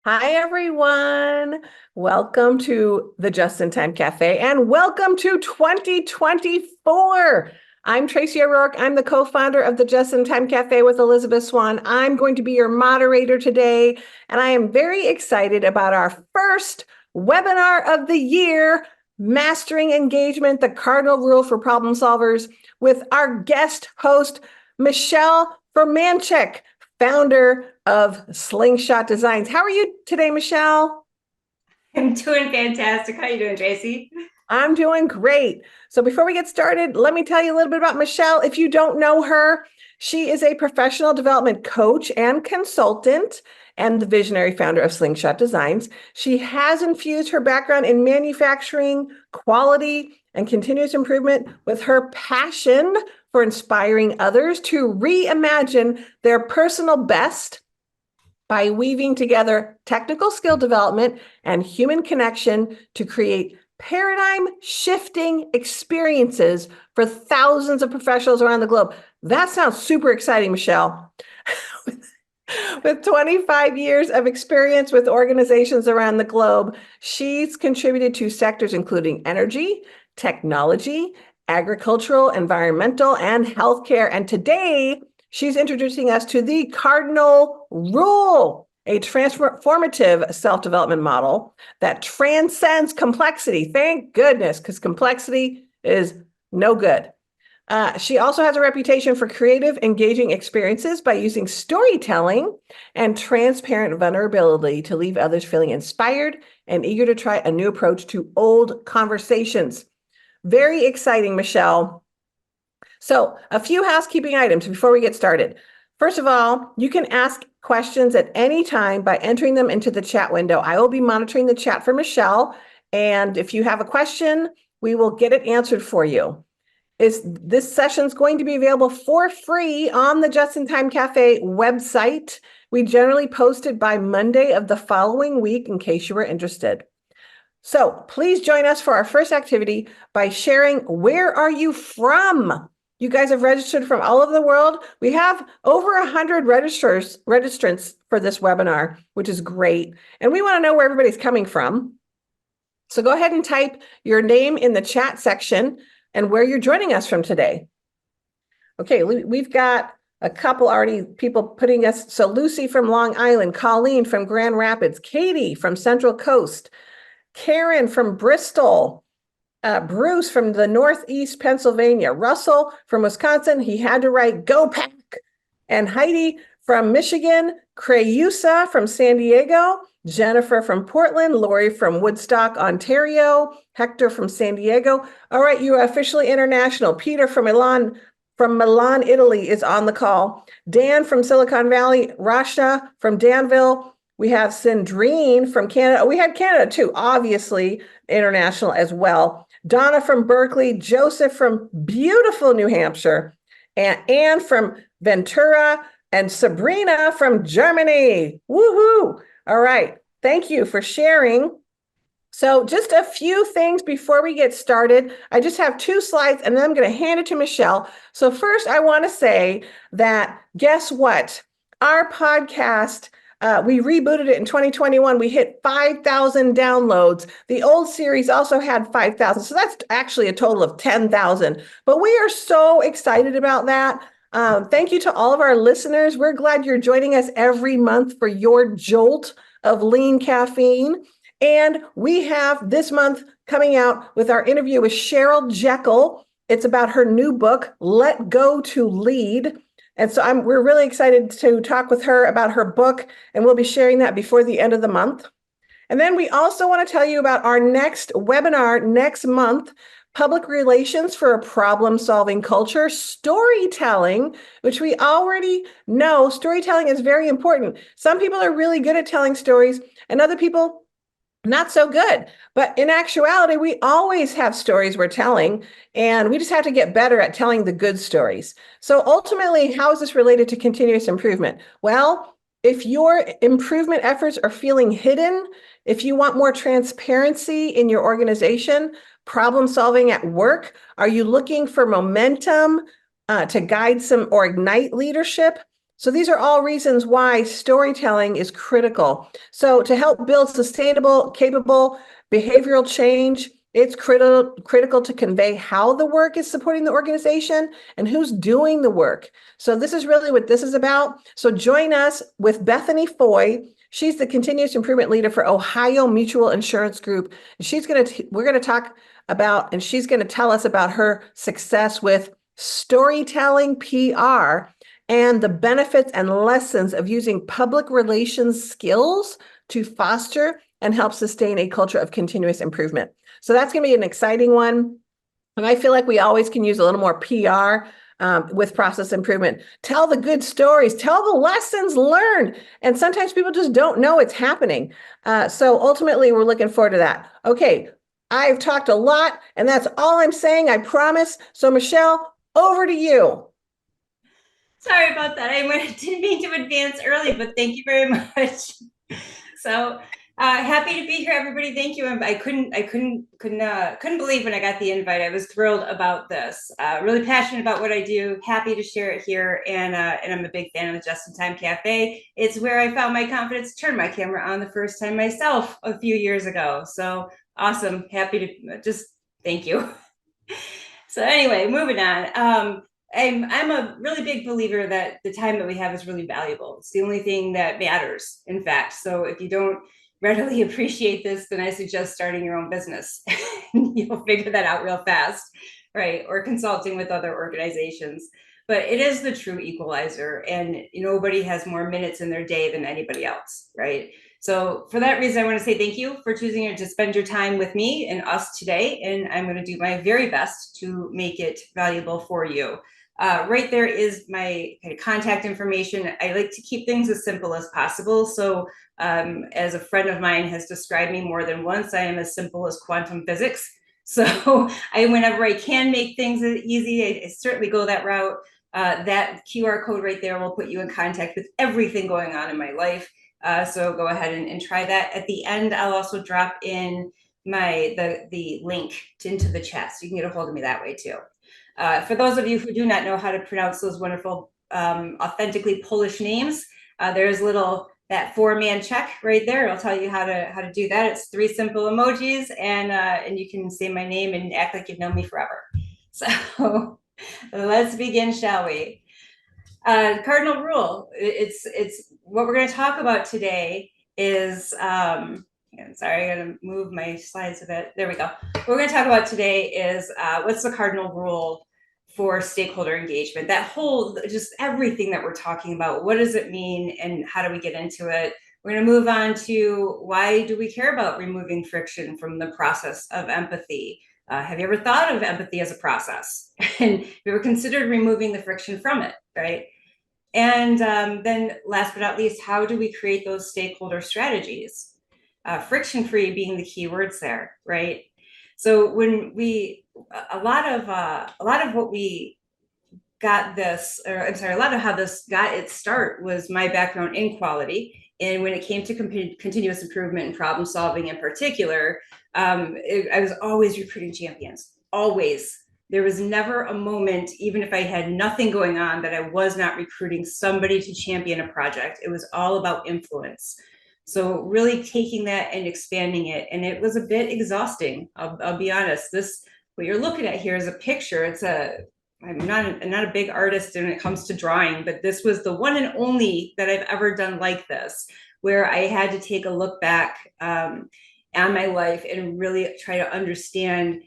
Hi, everyone. Welcome to the Just in Time Cafe and welcome to 2024. I'm Tracy O'Rourke. I'm the co-founder of the Just in Time Cafe with Elizabeth Swan. I'm going to be your moderator today, and I am very excited about our first webinar of the year, Mastering Engagement, the Cardinal Rule for Problem Solvers, with our guest host, Michelle Formanczyk, founder of Slingshot Designs. How are you today, Michelle? I'm doing fantastic. How you doing, Tracy? I'm doing great. So before we get started, let me tell you a little bit about Michelle. If you don't know her, she is a professional development coach and consultant and the visionary founder of Slingshot Designs. She has infused her background in manufacturing, quality, and continuous improvement with her passion for inspiring others to reimagine their personal best by weaving together technical skill development and human connection to create paradigm shifting experiences for thousands of professionals around the globe. That sounds super exciting, Michelle. With 25 years of experience with organizations around the globe, she's contributed to sectors including energy, technology, agricultural, environmental, and healthcare. And today, she's introducing us to the Cardinal Rule, a transformative self-development model that transcends complexity. Thank goodness, because complexity is no good. She also has a reputation for creative, engaging experiences by using storytelling and transparent vulnerability to leave others feeling inspired and eager to try a new approach to old conversations. Very exciting, Michelle. So, a few housekeeping items before we get started. First of all, you can ask questions at any time by entering them into the chat window. I will be monitoring the chat for Michelle, and if you have a question, we will get it answered for you. This session is going to be available for free on the Just in Time Cafe website. We generally post it by Monday of the following week in case you were interested. So please join us for our first activity by sharing where are you from? You guys have registered from all over the world. We have over 100 registrants for this webinar, which is great. And we want to know where everybody's coming from. So go ahead and type your name in the chat section and where you're joining us from today. Okay, we've got a couple already people putting us. So Lucy from Long Island, Colleen from Grand Rapids, Katie from Central Coast, Karen from Bristol, Bruce from the Northeast Pennsylvania, Russell from Wisconsin. He had to write Go Pack. And Heidi from Michigan, Crayusa from San Diego, Jennifer from Portland, Lori from Woodstock, Ontario, Hector from San Diego. All right, you are officially international. Peter from Milan, Italy is on the call. Dan from Silicon Valley, Rasha from Danville. We have Sandrine from Canada. We had Canada too, obviously international as well. Donna from Berkeley, Joseph from beautiful New Hampshire, and Anne from Ventura, and Sabrina from Germany. Woohoo! All right. Thank you for sharing. So just a few things before we get started. I just have two slides and then I'm going to hand it to Michelle. So first, I want to say that guess what? Our podcast, we rebooted it in 2021. We hit 5,000 downloads. The old series also had 5,000. So that's actually a total of 10,000. But we are so excited about that. Thank you to all of our listeners. We're glad you're joining us every month for your jolt of lean caffeine. And we have this month coming out with our interview with Cheryl Jekyll. It's about her new book, Let Go to Lead. And so we're really excited to talk with her about her book, and we'll be sharing that before the end of the month. And then we also want to tell you about our next webinar next month, Public Relations for a Problem-Solving Culture, storytelling, which we already know storytelling is very important. Some people are really good at telling stories and other people not so good. But in actuality, we always have stories we're telling, and we just have to get better at telling the good stories. So ultimately, how is this related to continuous improvement? Well, if your improvement efforts are feeling hidden, if you want more transparency in your organization, problem solving at work, are you looking for momentum to guide some or ignite leadership? So these are all reasons why storytelling is critical. So to help build sustainable, capable behavioral change, it's critical to convey how the work is supporting the organization and who's doing the work. So this is really what this is about. So join us with Bethany Foy. She's the continuous improvement leader for Ohio Mutual Insurance Group. We're going to talk about, and she's going to tell us about her success with storytelling PR and the benefits and lessons of using public relations skills to foster and help sustain a culture of continuous improvement. So that's going to be an exciting one. And I feel like we always can use a little more PR with process improvement. Tell the good stories, tell the lessons learned. And sometimes people just don't know it's happening. So ultimately, we're looking forward to that. Okay, I've talked a lot, and that's all I'm saying, I promise. So Michelle, over to you. Sorry about that. Didn't mean to advance early, but thank you very much. So happy to be here, everybody. Thank you. I couldn't believe when I got the invite. I was thrilled about this. Really passionate about what I do. Happy to share it here, and I'm a big fan of the Just in Time Cafe. It's where I found my confidence to turn my camera on the first time myself a few years ago. So awesome. Happy to just thank you. So anyway, moving on. I'm a really big believer that the time that we have is really valuable. It's the only thing that matters, in fact. So if you don't readily appreciate this, then I suggest starting your own business. You'll figure that out real fast, right? Or consulting with other organizations. But it is the true equalizer, and nobody has more minutes in their day than anybody else, right? So for that reason, I want to say thank you for choosing to spend your time with me and us today. And I'm going to do my very best to make it valuable for you. Right there is my kind of contact information. I like to keep things as simple as possible. So as a friend of mine has described me more than once, I am as simple as quantum physics. So whenever I can make things easy, I certainly go that route. That QR code right there will put you in contact with everything going on in my life. So go ahead and try that. At the end, I'll also drop in the link into the chat, so you can get a hold of me that way too. For those of you who do not know how to pronounce those wonderful, authentically Polish names, there's that 4-man check right there. I'll tell you how to do that. It's 3 simple emojis, and you can say my name and act like you've known me forever. So let's begin, shall we? Cardinal rule. It's what we're going to talk about today is. Sorry, I got to move my slides a bit. There we go. What we're going to talk about today is what's the cardinal rule for stakeholder engagement? That whole, just everything that we're talking about. What does it mean, and how do we get into it? We're going to move on to why do we care about removing friction from the process of empathy? Have you ever thought of empathy as a process? And have you ever considered removing the friction from it, right? And then last but not least, how do we create those stakeholder strategies? Friction-free being the key words there, right? So when a lot of what we got this, or I'm sorry, a lot of how this got its start was my background in quality. And when it came to continuous improvement and problem solving in particular, I was always recruiting champions, always. There was never a moment, even if I had nothing going on, that I was not recruiting somebody to champion a project. It was all about influence. So really taking that and expanding it. And it was a bit exhausting. I'll be honest. What you're looking at here is a picture. I'm not a big artist when it comes to drawing, but this was the one and only that I've ever done like this, where I had to take a look back on my life and really try to understand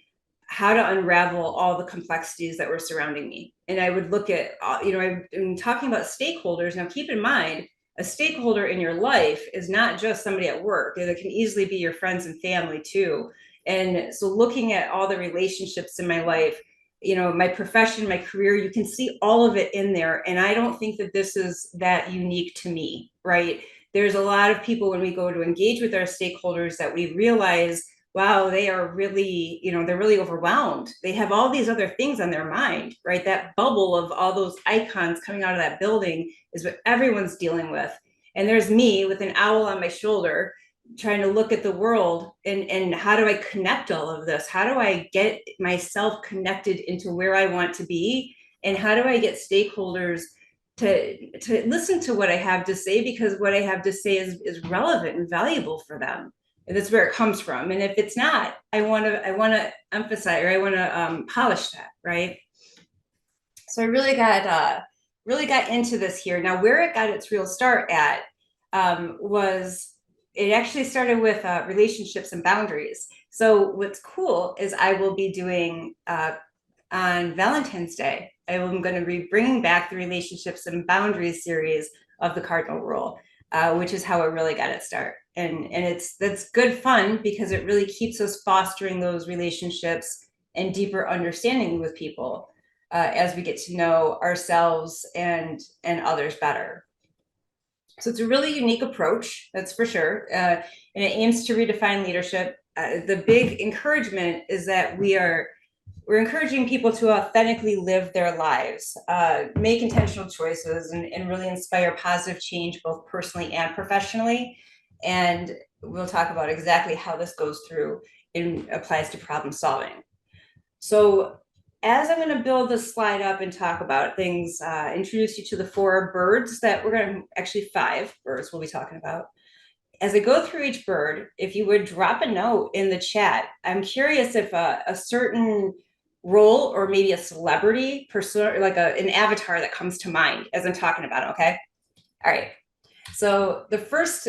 how to unravel all the complexities that were surrounding me. And I would look at, I've been talking about stakeholders. Now, keep in mind, a stakeholder in your life is not just somebody at work. It can easily be your friends and family too. And so looking at all the relationships in my life, my profession, my career, you can see all of it in there. And I don't think that this is that unique to me, right? There's a lot of people when we go to engage with our stakeholders that we realize, wow, they are really, they're really overwhelmed. They have all these other things on their mind, right? That bubble of all those icons coming out of that building is what everyone's dealing with. And there's me with an owl on my shoulder trying to look at the world and how do I connect all of this? How do I get myself connected into where I want to be? And how do I get stakeholders to listen to what I have to say, because what I have to say is relevant and valuable for them. And that's where it comes from. And if it's not, I want to emphasize, or I want to polish that, right? So I really got into this here. Now, where it got its real start at was, it actually started with relationships and boundaries. So what's cool is I will be doing on Valentine's Day, I'm going to be bringing back the relationships and boundaries series of the Cardinal Rule, which is how it really got its start. And that's good fun, because it really keeps us fostering those relationships and deeper understanding with people as we get to know ourselves and others better. So it's a really unique approach, that's for sure. And it aims to redefine leadership. The big encouragement is that we're encouraging people to authentically live their lives, make intentional choices, and really inspire positive change, both personally and professionally. And we'll talk about exactly how this goes through and applies to problem solving. So as I'm going to build this slide up and talk about things, introduce you to the 4 birds that we're going to, actually 5 birds we'll be talking about. As I go through each bird, if you would drop a note in the chat, I'm curious if a certain role, or maybe a celebrity persona, like an avatar, that comes to mind as I'm talking about it, okay? All right. So the first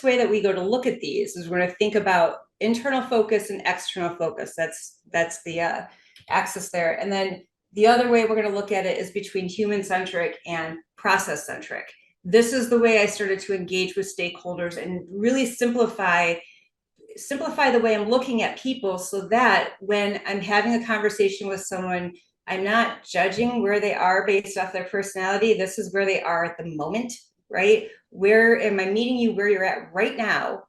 way that we go to look at these is we're going to think about internal focus and external focus. That's the axis there. And then the other way we're going to look at it is between human-centric and process-centric. This is the way I started to engage with stakeholders and really simplify the way I'm looking at people, so that when I'm having a conversation with someone, I'm not judging where they are based off their personality. This is where they are at the moment, right? Where am I meeting you where you're at right now?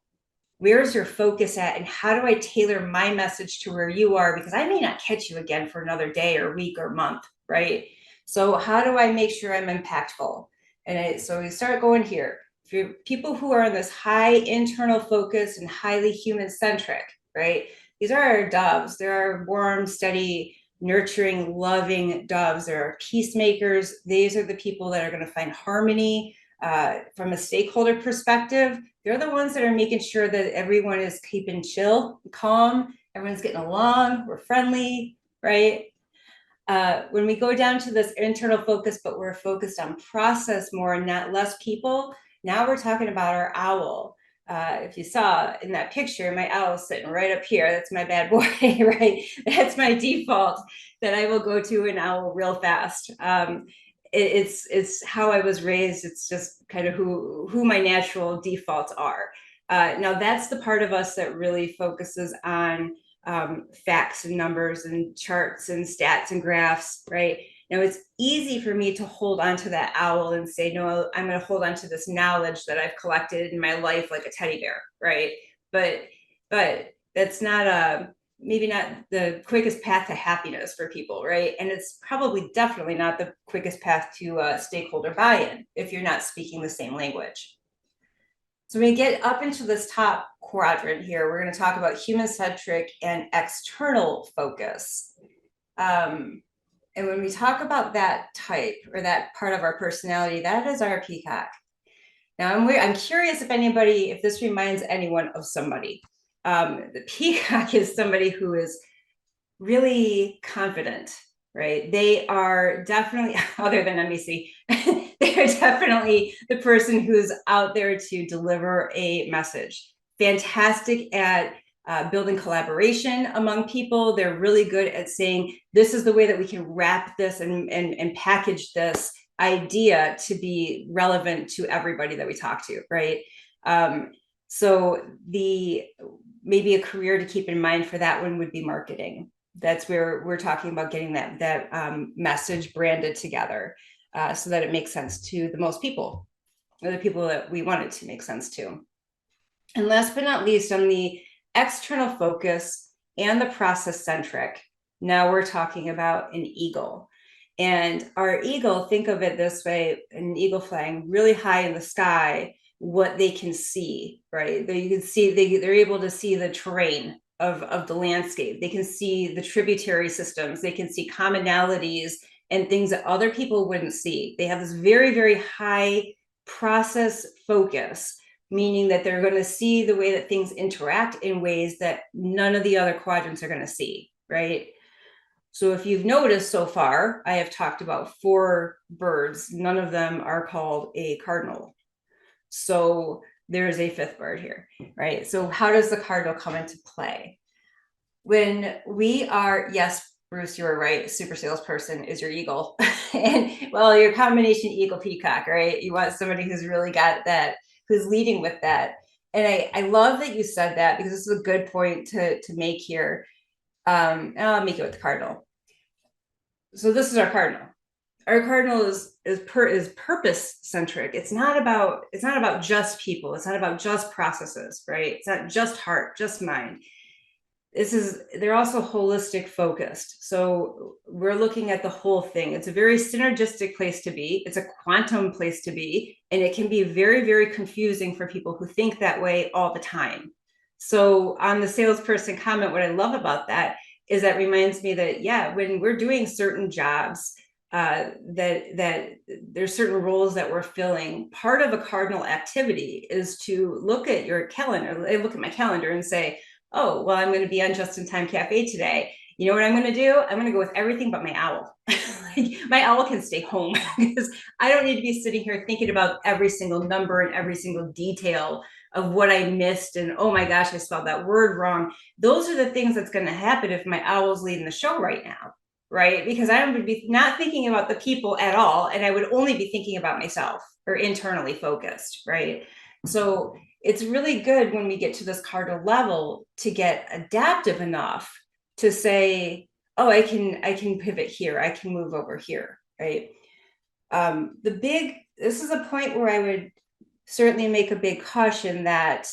Where's your focus at? And how do I tailor my message to where you are? Because I may not catch you again for another day or week or month, right? So how do I make sure I'm impactful? And so we start going here. For people who are in this high internal focus and highly human-centric, right? These are our doves. There are warm, steady, nurturing, loving doves. There are peacemakers. These are the people that are going to find harmony from a stakeholder perspective. They're the ones that are making sure that everyone is keeping chill, calm, everyone's getting along, we're friendly, right? When we go down to this internal focus, but we're focused on process more and not less people, now we're talking about our owl. If you saw in that picture, my owl is sitting right up here. That's my bad boy, right? That's my default, that I will go to an owl real fast. It's how I was raised. It's just kind of who my natural defaults are. Now that's the part of us that really focuses on facts and numbers and charts and stats and graphs, right? Now it's easy for me to hold on to that owl and say, no, I'm going to hold on to this knowledge that I've collected in my life like a teddy bear, right? But that's not maybe not the quickest path to happiness for people, right? And it's probably definitely not the quickest path to stakeholder buy-in if you're not speaking the same language. So when we get up into this top quadrant here, we're going to talk about human-centric and external focus. And when we talk about that type, or that part of our personality, that is our peacock. Now I'm curious if this reminds anyone of somebody. The peacock is somebody who is really confident, right? They are definitely, other than NBC, they're definitely the person who's out there to deliver a message. Fantastic at building collaboration among people. They're really good at saying, this is the way that we can wrap this and package this idea to be relevant to everybody that we talk to, right? So maybe a career to keep in mind for that one would be marketing. That's where we're talking about getting that message branded together so that it makes sense to the most people, or the people that we want it to make sense to. And last but not least, on the external focus and the process centric, now we're talking about an eagle. And our eagle, think of it this way, an eagle flying really high in the sky, what they can see, right? You can see, they're able to see the terrain of the landscape. They can see the tributary systems. They can see commonalities and things that other people wouldn't see. They have this very, very high process focus, meaning that they're going to see the way that things interact in ways that none of the other quadrants are going to see, right? So if you've noticed so far, I have talked about 4 birds. None of them are called a cardinal. So there's a 5th bird here, right? So how does the cardinal come into play? When we are, yes, Bruce, you were right. Super salesperson is your eagle. And well, your combination eagle peacock, right? You want somebody who's really got that, who's leading with that. And I love that you said that, because this is a good point to make here. And I'll make it with the cardinal. So this is our cardinal. Our cardinal is purpose centric. It's not about just people. It's not about just processes, right? It's not just heart, just mind. They're also holistic focused. So we're looking at the whole thing. It's a very synergistic place to be. It's a quantum place to be. And it can be very, very confusing for people who think that way all the time. So on the salesperson comment, what I love about that is that reminds me that, yeah, when we're doing certain jobs, that there's certain roles that we're filling, part of a cardinal activity is to look at your calendar. I look at my calendar and say, oh, well, I'm going to be on Just in Time Cafe today. You know what I'm going to do? I'm going to go with everything but my owl. My owl can stay home, because I don't need to be sitting here thinking about every single number and every single detail of what I missed. And oh my gosh, I spelled that word wrong. Those are the things that's going to happen if my owl's leading the show right now, right? Because I would be not thinking about the people at all. And I would only be thinking about myself, or internally focused, right? So it's really good when we get to this cardinal level to get adaptive enough to say, oh, I can pivot here. I can move over here, right? This is a point where I would certainly make a big caution that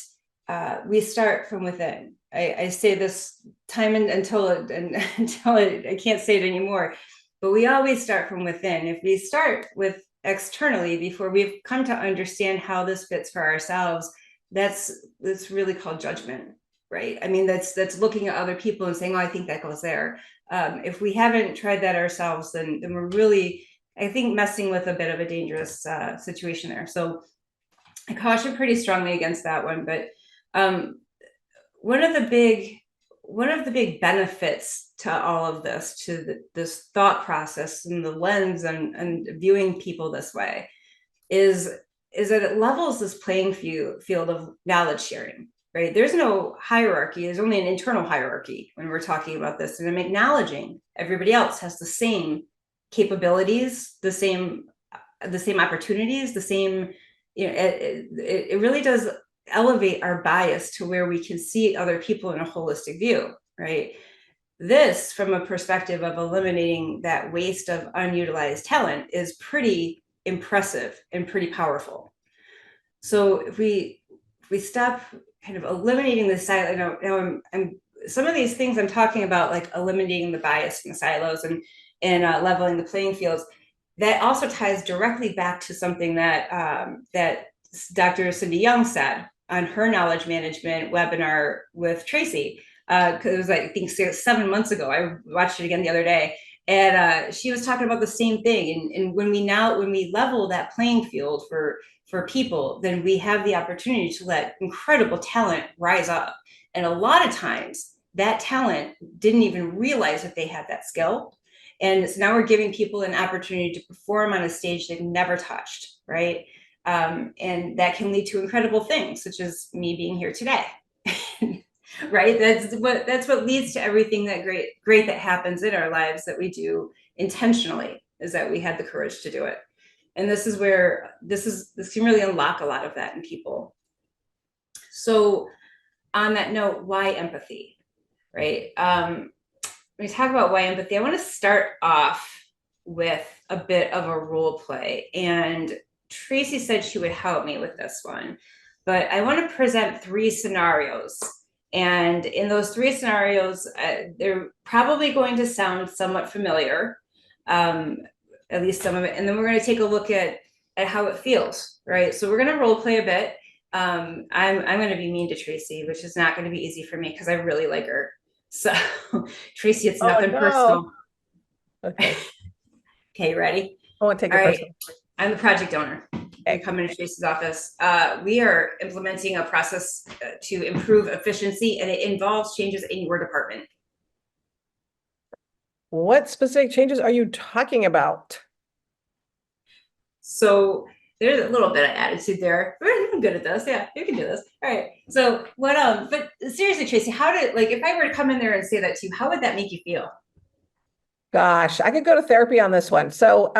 we start from within. I say this time until I can't say it anymore, but we always start from within. If we start with externally before we've come to understand how this fits for ourselves, that's really called judgment, right? I mean, that's looking at other people and saying, oh, I think that goes there. If we haven't tried that ourselves, then we're really, I think, messing with a bit of a dangerous situation there. So I caution pretty strongly against that one. But one of the big benefits to all of this, to this thought process and the lens and viewing people this way, is that it levels this playing field of knowledge sharing, right? There's no hierarchy. There's only an internal hierarchy when we're talking about this. And I'm acknowledging everybody else has the same capabilities, the same opportunities, the same, it really does elevate our bias to where we can see other people in a holistic view, right? This, from a perspective of eliminating that waste of unutilized talent, is pretty impressive and pretty powerful. So if we stop kind of eliminating the silo, I'm some of these things I'm talking about, like eliminating the bias and the silos and leveling the playing fields, that also ties directly back to something that Dr. Cindy Young said on her knowledge management webinar with Tracy. Because it was, I think, 7 months ago. I watched it again the other day. And she was talking about the same thing. And when we level that playing field for people, then we have the opportunity to let incredible talent rise up. And a lot of times that talent didn't even realize that they had that skill. And so now we're giving people an opportunity to perform on a stage they've never touched, right? And that can lead to incredible things, such as me being here today. Right? That's what leads to everything that great that happens in our lives that we do intentionally, is that we had the courage to do it. And this is where this can really unlock a lot of that in people. So on that note, why empathy, right? When we talk about why empathy, I want to start off with a bit of a role play. And Tracy said she would help me with this one, but I want to present 3 scenarios. And in those 3 scenarios, they're probably going to sound somewhat familiar, at least some of it. And then we're going to take a look at how it feels, right? So we're going to role play a bit. I'm going to be mean to Tracy, which is not going to be easy for me because I really like her. So Tracy, it's nothing personal. Okay. Okay, ready? I won't take All it right. personally. I'm the project owner. I Okay. come into Tracy's office. We are implementing a process to improve efficiency, and it involves changes in your department. What specific changes are you talking about? So there's a little bit of attitude there. I'm good at this. Yeah, you can do this. All right. So what? But seriously, Tracy, how did, like, if I were to come in there and say that to you, how would that make you feel? Gosh, I could go to therapy on this one. So,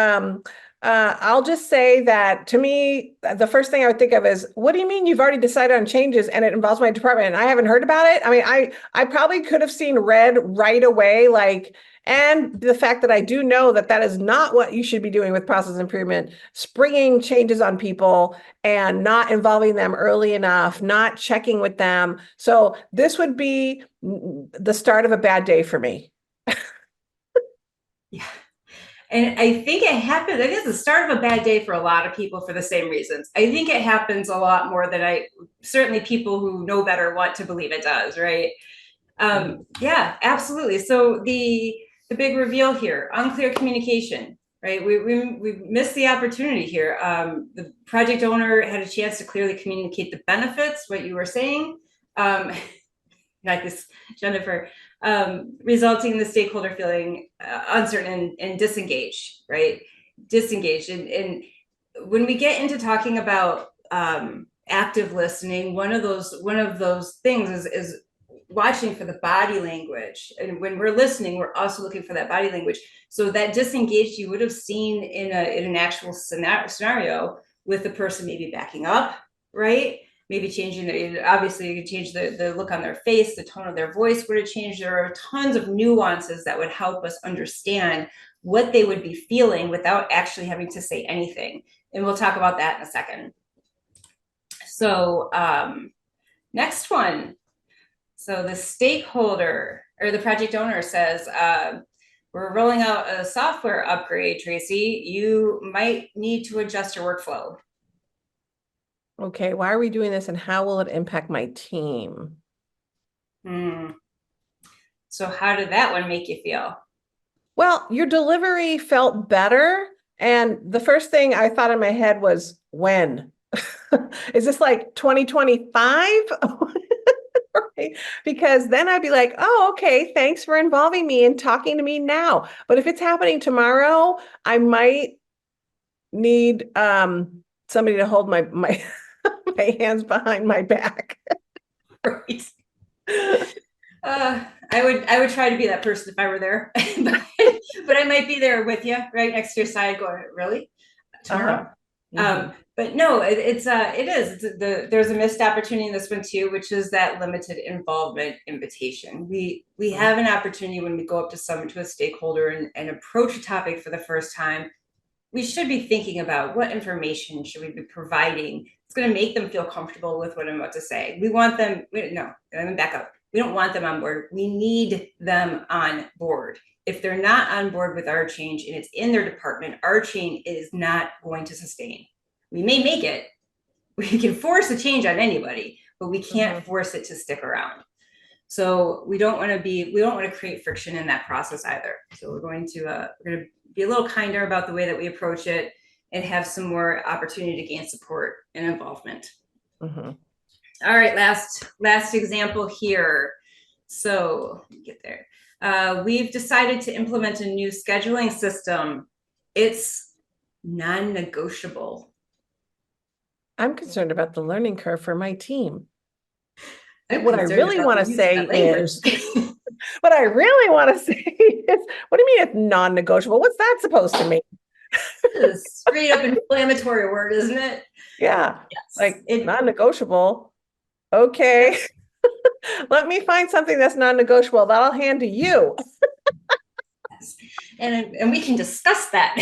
I'll just say that to me, the first thing I would think of is, what do you mean you've already decided on changes and it involves my department and I haven't heard about it? I mean, I probably could have seen red right away, like, and the fact that I do know that that is not what you should be doing with process improvement, springing changes on people and not involving them early enough, not checking with them. So this would be the start of a bad day for me. Yeah. And I think it happens, I guess the start of a bad day for a lot of people for the same reasons. I think it happens a lot more than certainly people who know better want to believe it does, right? Yeah, absolutely. So the big reveal here, unclear communication, right? We missed the opportunity here. The project owner had a chance to clearly communicate the benefits, what you were saying. Like this, Jennifer, resulting in the stakeholder feeling uncertain and disengaged, right? Disengaged. And when we get into talking about active listening, one of those things is watching for the body language. And when we're listening, we're also looking for that body language. So that disengaged, you would have seen in an actual scenario with the person maybe backing up, right? Maybe changing obviously you could change the look on their face, the tone of their voice would have changed. There are tons of nuances that would help us understand what they would be feeling without actually having to say anything. And we'll talk about that in a second. So next one. So the stakeholder or the project owner says, we're rolling out a software upgrade, Tracy. You might need to adjust your workflow. Okay, why are we doing this and how will it impact my team? So how did that one make you feel? Well, your delivery felt better. And the first thing I thought in my head was, when? Is this like 2025? Right? Because then I'd be like, oh, okay, thanks for involving me and talking to me now. But if it's happening tomorrow, I might need somebody to hold my my hands behind my back. Right. I would try to be that person if I were there, but I might be there with you, right next to your side, going, really, tomorrow? But no, it is. There's a missed opportunity in this one too, which is that limited involvement invitation. We have an opportunity when we go up to someone, to a stakeholder, and approach a topic for the first time. We should be thinking about what information should we be providing. It's going to make them feel comfortable with what I'm about to say. We want them. No, let me back up. We don't want them on board. We need them on board. If they're not on board with our change and it's in their department, our change is not going to sustain. We may make it. We can force a change on anybody, but we can't force it to stick around. So we don't want to create friction in that process either. So we're going to be a little kinder about the way that we approach it and have some more opportunity to gain support and involvement. All right, last example here. So let me get there. We've decided to implement a new scheduling system. It's non-negotiable. I'm concerned about the learning curve for my team. And what I really want to say is, what I really want to say is, what do you mean it's non-negotiable? What's that supposed to mean? Straight up inflammatory word, isn't it? Yeah, yes. Like non-negotiable. Okay. Let me find something that's non-negotiable that I'll hand to you. Yes. And we can discuss that.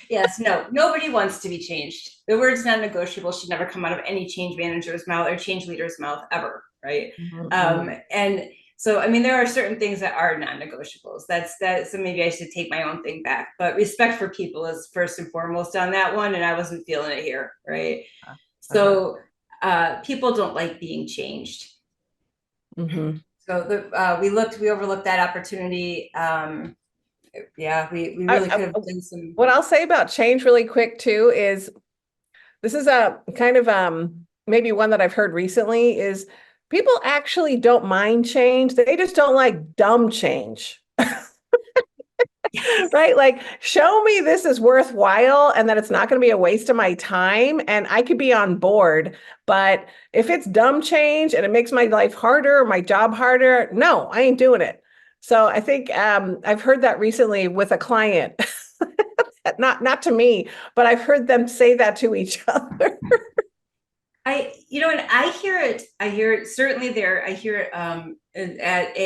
Yes, no, nobody wants to be changed. The word's non-negotiable should never come out of any change manager's mouth or change leader's mouth ever, right? And so, I mean, there are certain things that are non-negotiables. So maybe I should take my own thing back. But respect for people is first and foremost on that one, and I wasn't feeling it here, right? So people don't like being changed. So we overlooked that opportunity. Yeah, we really could have done some. What I'll say about change really quick too is this is a kind of maybe one that I've heard recently is people actually don't mind change. They just don't like dumb change. Right? Like, show me this is worthwhile and that it's not going to be a waste of my time, and I could be on board. But if it's dumb change and it makes my life harder, or my job harder, no, I ain't doing it. So I think I've heard that recently with a client, not to me, but I've heard them say that to each other. And I hear it certainly there. I hear it at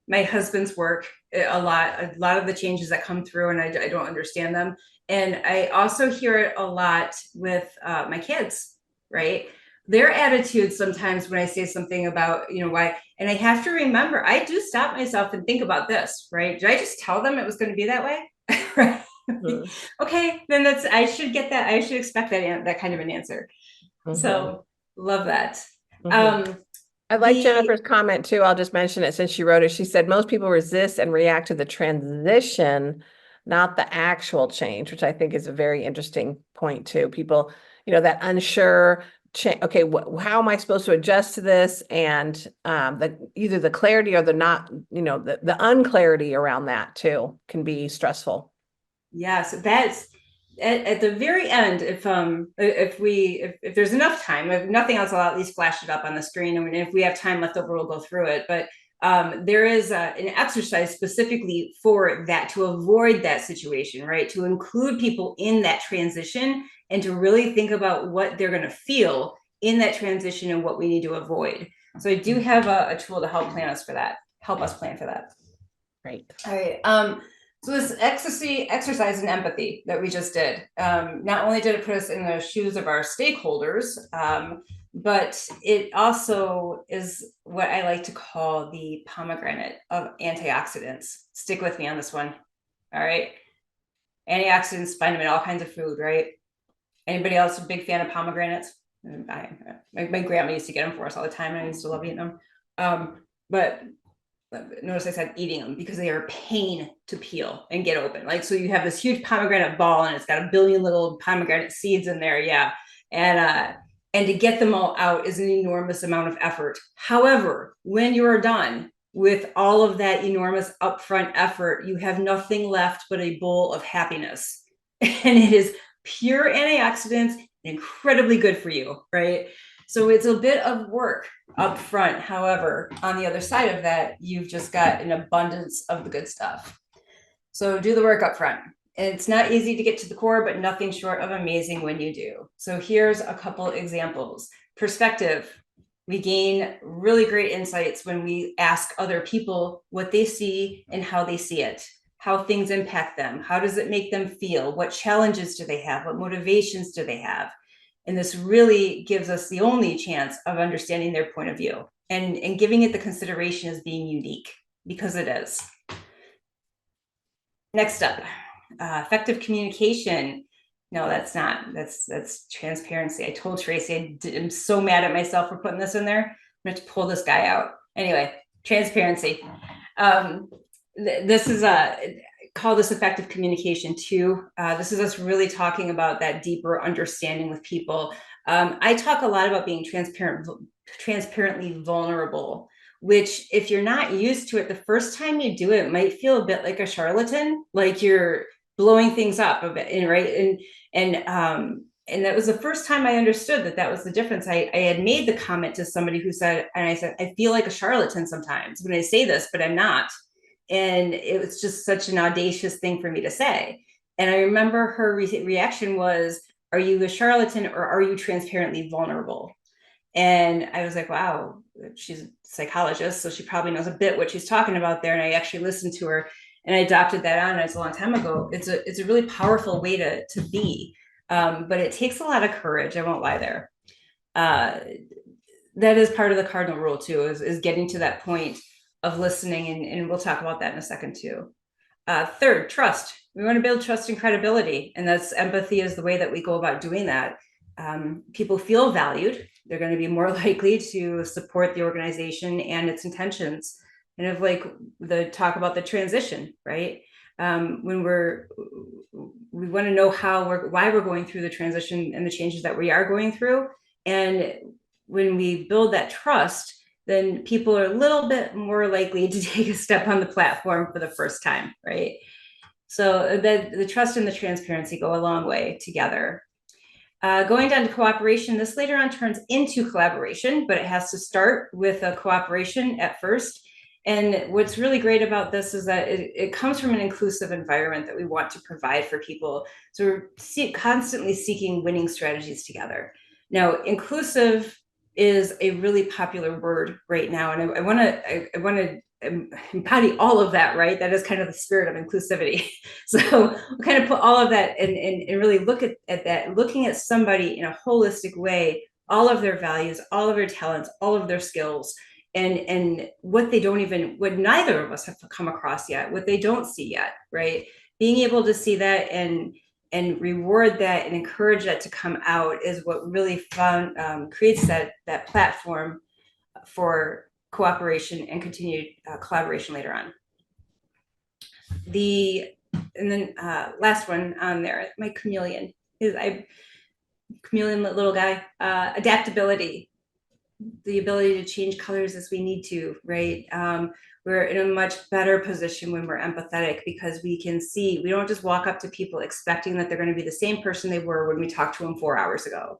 my husband's work a lot of the changes that come through, and I don't understand them. And I also hear it a lot with my kids, right? Their attitude sometimes when I say something about, why, and I have to remember, I do stop myself and think about this, right? Did I just tell them it was going to be that way? Right. Mhm. Okay, then I should get that. I should expect that kind of an answer. Mhm. So love that. Mhm. Um, I like the Jennifer's comment too. I'll just mention it since she wrote it. She said most people resist and react to the transition, not the actual change, which I think is a very interesting point too. People, that unsure, okay, how am I supposed to adjust to this? And either the clarity or the not, the unclarity around that too can be stressful. Yes, that's at the very end. If there's enough time, if nothing else, I'll at least flash it up on the screen. I mean, if we have time left over, we'll go through it. But there is an exercise specifically for that, to avoid that situation, right? To include people in that transition and to really think about what they're going to feel in that transition and what we need to avoid. So I do have a tool to help help us plan for that. Great. All right. So this exercise in empathy that we just did, not only did it put us in the shoes of our stakeholders, but it also is what I like to call the pomegranate of antioxidants. Stick with me on this one. All right. Antioxidants, find them in all kinds of food, right? Anybody else a big fan of pomegranates? My grandma used to get them for us all the time, and I used to love eating them. But notice I said eating them because they are a pain to peel and get open. Like, so you have this huge pomegranate ball and it's got a billion little pomegranate seeds in there. Yeah. And to get them all out is an enormous amount of effort. However, when you're done with all of that enormous upfront effort, you have nothing left but a bowl of happiness. And it is pure antioxidants, incredibly good for you, right? So it's a bit of work up front. However, on the other side of that, you've just got an abundance of the good stuff. So do the work up front. It's not easy to get to the core, but nothing short of amazing when you do. So here's a couple examples. Perspective. We gain really great insights when we ask other people what they see and how they see it, how things impact them. How does it make them feel? What challenges do they have? What motivations do they have? And this really gives us the only chance of understanding their point of view and giving it the consideration as being unique, because it is. Next up, effective communication. No, that's not. That's transparency. I told Tracy I'm so mad at myself for putting this in there. I'm going to pull this guy out. Anyway, transparency. This is call this effective communication too. This is us really talking about that deeper understanding with people. I talk a lot about being transparently vulnerable, which if you're not used to it, the first time you do it might feel a bit like a charlatan, like you're blowing things up a bit, right? And that was the first time I understood that was the difference. I had made the comment to somebody who said, and I said, I feel like a charlatan sometimes when I say this, but I'm not. And it was just such an audacious thing for me to say. And I remember her reaction was, are you a charlatan or are you transparently vulnerable? And I was like, wow, she's a psychologist, so she probably knows a bit what she's talking about there. And I actually listened to her and I adopted that on. It's a long time ago. It's a really powerful way to be. But it takes a lot of courage. I won't lie there. That is part of the cardinal rule too, is getting to that point of listening. And we'll talk about that in a second too. Third, trust. We want to build trust and credibility. And that's empathy is the way that we go about doing that. People feel valued. They're going to be more likely to support the organization and its intentions. And of like the talk about the transition, right? when we want to know why we're going through the transition and the changes that we are going through. And when we build that trust, then people are a little bit more likely to take a step on the platform for the first time, right? So the trust and the transparency go a long way together. Going down to cooperation, this later on turns into collaboration, but it has to start with a cooperation at first. And what's really great about this is that it comes from an inclusive environment that we want to provide for people. So we're constantly seeking winning strategies together. Now, inclusive is a really popular word right now, and I want to embody all of that, right? That is kind of the spirit of inclusivity. So we'll kind of put all of that and really look at that, looking at somebody in a holistic way, all of their values, all of their talents, all of their skills, and what what neither of us have come across yet, what they don't see yet, right? Being able to see that and reward that and encourage that to come out is what really creates that platform for cooperation and continued collaboration later on. Last one on there, my chameleon little guy, adaptability, the ability to change colors as we need to, right? We're in a much better position when we're empathetic because we can see, we don't just walk up to people expecting that they're going to be the same person they were when we talked to them 4 hours ago.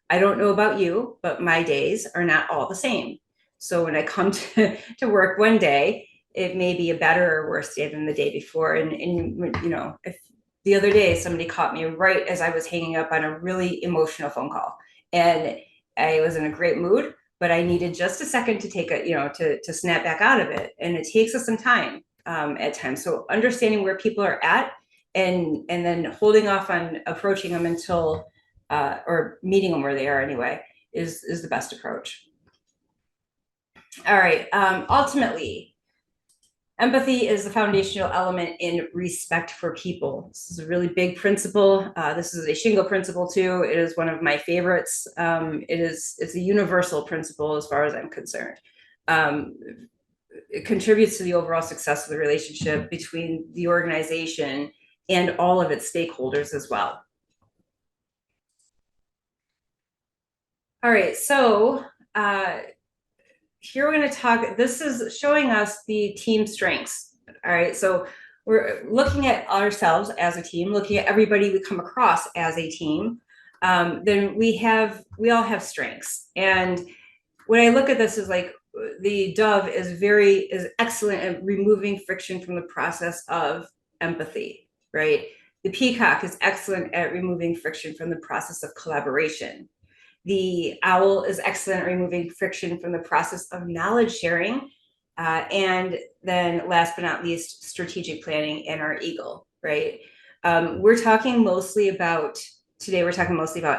I don't know about you, but my days are not all the same. So when I come to work one day, it may be a better or worse day than the day before. And you know, if the other day somebody caught me right as I was hanging up on a really emotional phone call, and I was in a great mood, but I needed just a second to take to snap back out of it. And it takes us some time at times. So understanding where people are at and then holding off on approaching them until or meeting them where they are anyway is the best approach. All right. Ultimately, empathy is the foundational element in respect for people. This is a really big principle. This is a Shingo principle too. It is one of my favorites. It's a universal principle as far as I'm concerned. It contributes to the overall success of the relationship between the organization and all of its stakeholders as well. All right, so here we're going to talk, this is showing us the team strengths. All right, so we're looking at ourselves as a team, looking at everybody we come across as a team. Then we all have strengths. And when I look at this is like the dove is excellent at removing friction from the process of empathy, right? The peacock is excellent at removing friction from the process of collaboration. The owl is excellent at removing friction from the process of knowledge sharing. And then last but not least, strategic planning and our eagle, right? Today we're talking mostly about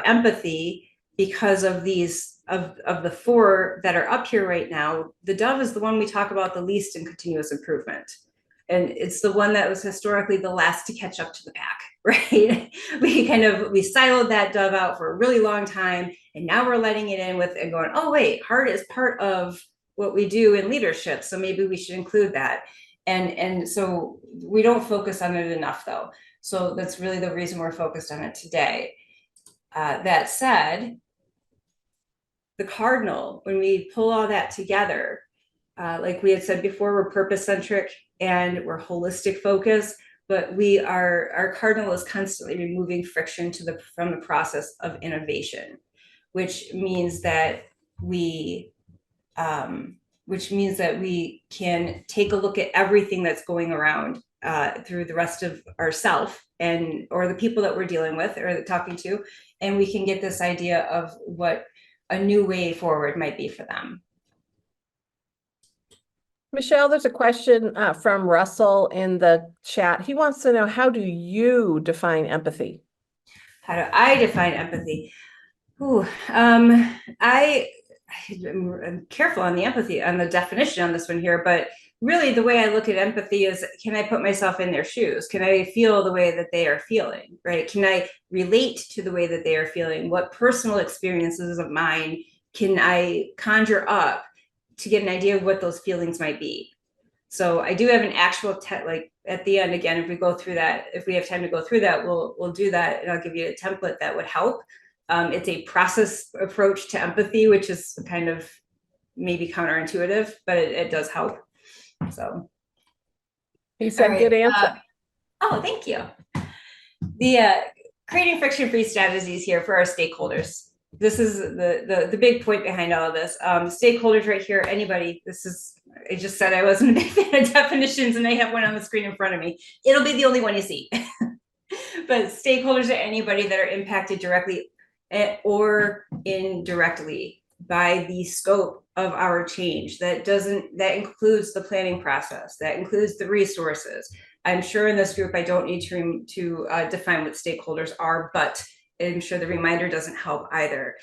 empathy because of of the four that are up here right now. The dove is the one we talk about the least in continuous improvement. And it's the one that was historically the last to catch up to the pack, right? We siloed that dove out for a really long time. And now we're letting it in and going, oh, wait, heart is part of what we do in leadership. So maybe we should include that. And so we don't focus on it enough though. So that's really the reason we're focused on it today. That said, the Cardinal, when we pull all that together, like we had said before, we're purpose-centric and we're holistic focused, but our Cardinal is constantly removing friction from the process of innovation, which means that we can take a look at everything that's going around through the rest of ourself or the people that we're dealing with or talking to, and we can get this idea of what a new way forward might be for them. Michelle, there's a question from Russell in the chat. He wants to know, how do you define empathy? How do I define empathy? I'm careful on the definition on this one here, but really the way I look at empathy is, can I put myself in their shoes? Can I feel the way that they are feeling, right? Can I relate to the way that they are feeling? What personal experiences of mine can I conjure up to get an idea of what those feelings might be? So I do have an actual like at the end, again, if we go through that, if we have time to go through that, we'll do that, and I'll give you a template that would help. It's a process approach to empathy, which is kind of maybe counterintuitive, but it does help. So He said, good answer. Oh, thank you. The creating friction-free strategies here for our stakeholders. This is the big point behind all of this. Stakeholders right here, anybody, this is, I just said I wasn't a big fan of definitions, and I have one on the screen in front of me. It'll be the only one you see. But stakeholders are anybody that are impacted directly or indirectly by the scope of our change. That includes the planning process, that includes the resources. I'm sure in this group I don't need to define what stakeholders are, but I'm sure the reminder doesn't help either.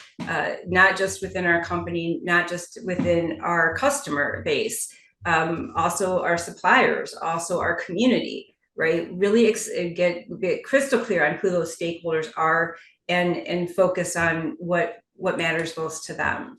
Not just within our company, not just within our customer base, also our suppliers, also our community, right? Really get crystal clear on who those stakeholders are, and focus on what matters most to them.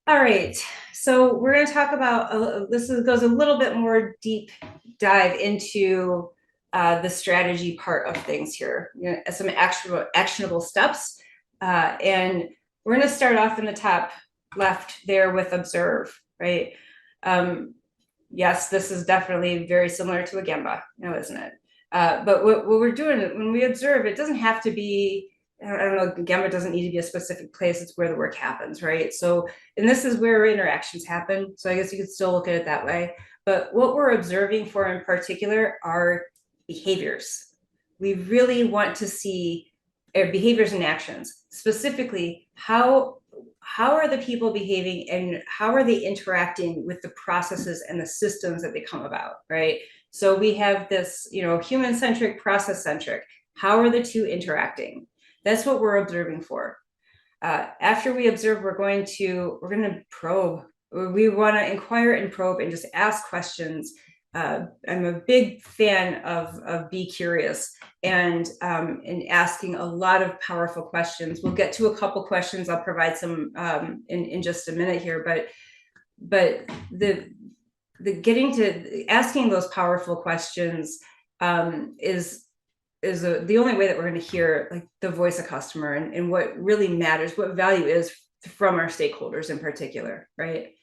All right, so we're going to talk about goes a little bit more deep dive into the strategy part of things here, some actionable steps, and we're going to start off in the top left there with observe, right? Yes, this is definitely very similar to a Gemba, isn't it? But what we're doing when we observe, it doesn't have to be, I don't know, Gemba doesn't need to be a specific place. It's where the work happens, right? So, and this is where interactions happen. So I guess you could still look at it that way. But what we're observing for in particular are behaviors. We really want to see behaviors and actions. Specifically, how are the people behaving, and how are they interacting with the processes and the systems that they come about, right? So we have this, human-centric, process-centric. How are the two interacting? That's what we're observing for. After we observe, we're going to probe. We want to inquire and probe and just ask questions. I'm a big fan of be curious and asking a lot of powerful questions. We'll get to a couple questions. I'll provide some in just a minute here, but the getting to asking those powerful questions is the only way that we're going to hear like the voice of customer and what really matters, what value is from our stakeholders in particular, right?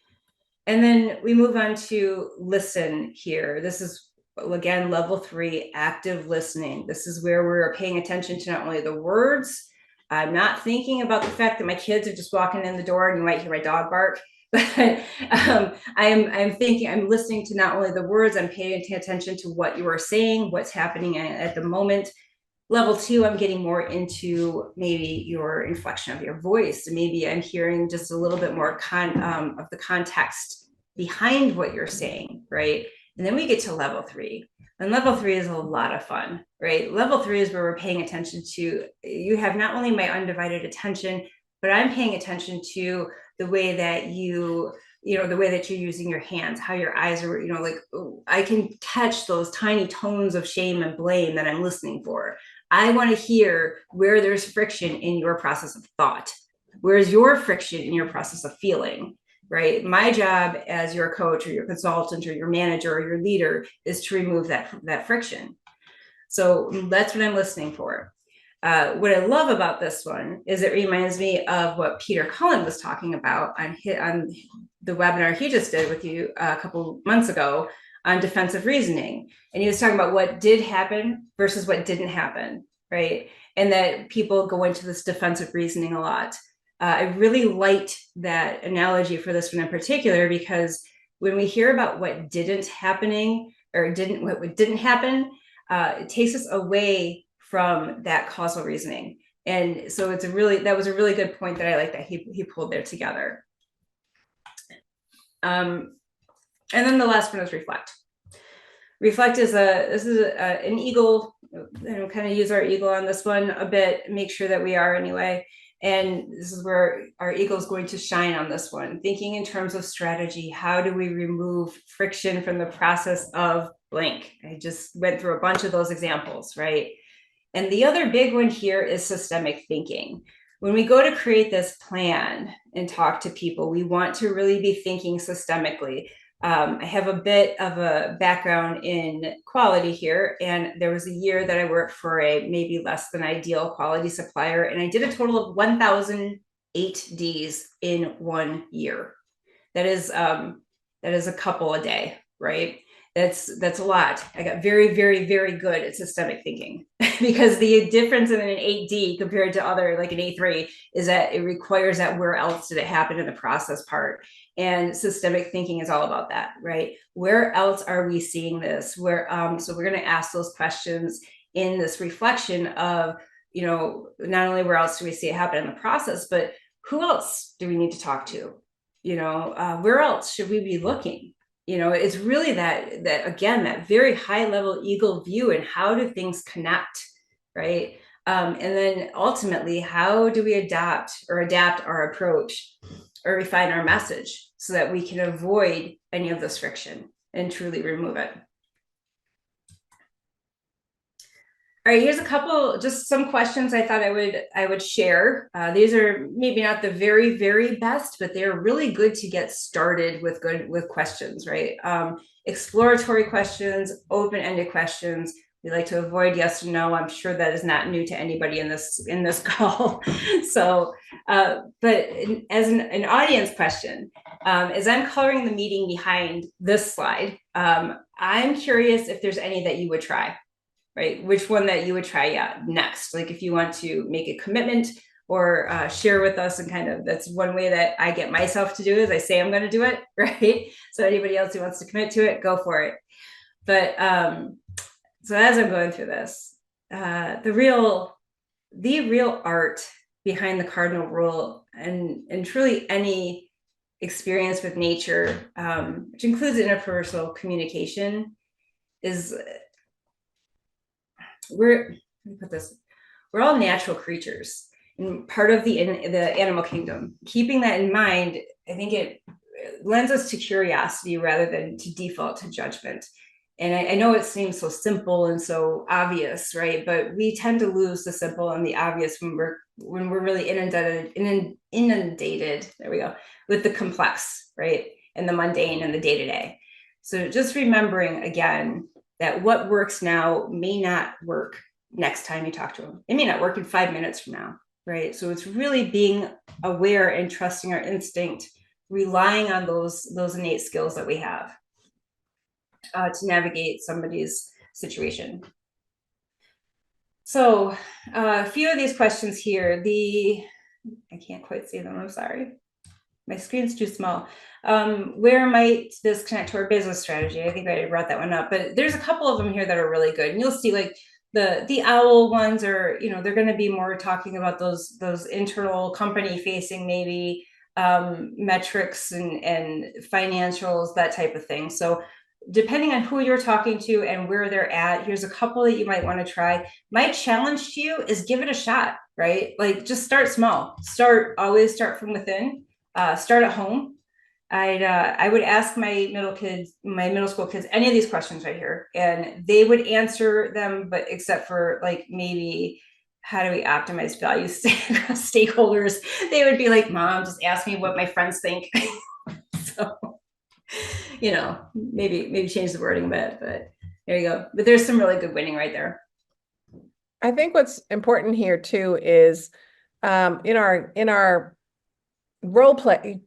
And then we move on to listen here. This is, again, level 3, active listening. This is where we're paying attention to not only the words. I'm not thinking about the fact that my kids are just walking in the door and you might hear my dog bark, but I'm listening to not only the words, I'm paying attention to what you are saying, what's happening at the moment. Level 2, I'm getting more into maybe your inflection of your voice. Maybe I'm hearing just a little bit more of the context behind what you're saying, right? And then we get to level 3. And level 3 is a lot of fun, right? Level 3 is where we're paying attention to, you have not only my undivided attention, but I'm paying attention to the way that the way that you're using your hands, how your eyes are, like I can catch those tiny tones of shame and blame that I'm listening for. I want to hear where there's friction in your process of thought. Where's your friction in your process of feeling, right? My job as your coach or your consultant or your manager or your leader is to remove that friction. So that's what I'm listening for. What I love about this one is it reminds me of what Peter Cullen was talking about on the webinar he just did with you a couple months ago on defensive reasoning. And he was talking about what did happen versus what didn't happen, right? And that people go into this defensive reasoning a lot. I really liked that analogy for this one in particular, because when we hear about what didn't happen, it takes us away from that causal reasoning. And so that was a really good point that I like that he pulled there together. And then the last one is reflect. Reflect is an eagle, kind of use our eagle on this one a bit, make sure that we are anyway. And this is where our eagle is going to shine on this one. Thinking in terms of strategy, how do we remove friction from the process of blank? I just went through a bunch of those examples, right? And the other big one here is systemic thinking. when we go to create this plan and talk to people, we want to really be thinking systemically. I have a bit of a background in quality here, and there was a year that I worked for a maybe less than ideal quality supplier, and I did a total of 1,008 Ds in 1 year. That is a couple a day, right? That's a lot. I got very, very, very good at systemic thinking because the difference in an 8D compared to other like an A3 is that it requires that where else did it happen in the process part. And systemic thinking is all about that, right? Where else are we seeing this? Where so we're going to ask those questions in this reflection of, not only where else do we see it happen in the process, but who else do we need to talk to? Where else should we be looking? It's really that again, that very high level eagle view, and how do things connect, right? And then ultimately, how do we adapt our approach or refine our message so that we can avoid any of this friction and truly remove it? All right, here's just some questions I thought I would share. These are maybe not the very, very best, but they're really good to get started with questions, right? Exploratory questions, open-ended questions. We like to avoid yes or no. I'm sure that is not new to anybody in this call. So, but as an audience question, as I'm coloring the meeting behind this slide, I'm curious if there's any that you would try. Right? Which one that you would try next? Like if you want to make a commitment or share with us, and kind of, that's one way that I get myself to do is I say I'm going to do it, right? So anybody else who wants to commit to it, go for it. But so as I'm going through this, the real art behind the cardinal rule and truly any experience with nature, which includes interpersonal communication, is we're all natural creatures and part of the animal kingdom. Keeping that in mind, I think it lends us to curiosity rather than to default to judgment. And I know it seems so simple and so obvious, right? But we tend to lose the simple and the obvious when we're really inundated, there we go, with the complex, right? And the mundane and the day-to-day. So just remembering again that what works now may not work next time you talk to them. It may not work in 5 minutes from now, right? So it's really being aware and trusting our instinct, relying on those innate skills that we have to navigate somebody's situation. So a few of these questions here, I can't quite see them, I'm sorry. My screen's too small. Where might this connect to our business strategy? I think I brought that one up, but there's a couple of them here that are really good. And you'll see like the OWL ones are, they're going to be more talking about those internal company facing maybe metrics and financials, that type of thing. So depending on who you're talking to and where they're at, here's a couple that you might want to try. My challenge to you is give it a shot, right? Like just start small. Always start from within. Start at home. I would ask my middle school kids, any of these questions right here, and they would answer them, but except for like maybe how do we optimize value stakeholders, they would be like, Mom, just ask me what my friends think. So, maybe change the wording a bit, but there you go. But there's some really good winning right there. I think what's important here too is in our role play,